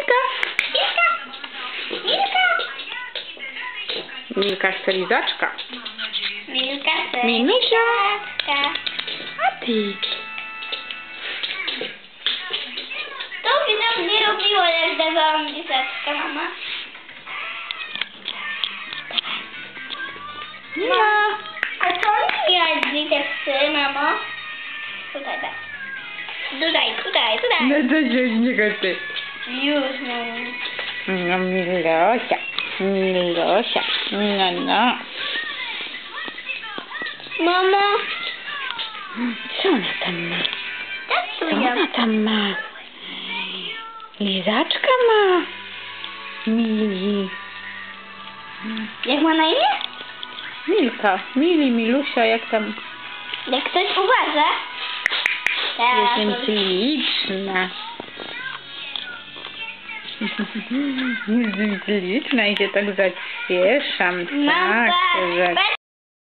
Milka. Milka. Milka stylizaczka. Milka. Minusia. A ty? To widzę nie robiło, jak dawałam lizaczka, mama. Mila. A co nie miałaś litewsy, mamo? Tutaj, tak. Tutaj. No to się nie chce. Już, mamo. No Milosia. No. Mamo, Co ona tam ma? tak Co tu ja. ona tam ma? Lizaczka ma. Mili. Jak ma na imię? Milka. Milusia, jak tam Jak ktoś uważa. jestem śliczna. Jestem śliczna i się tak zacieszam. Mam Tak, patrz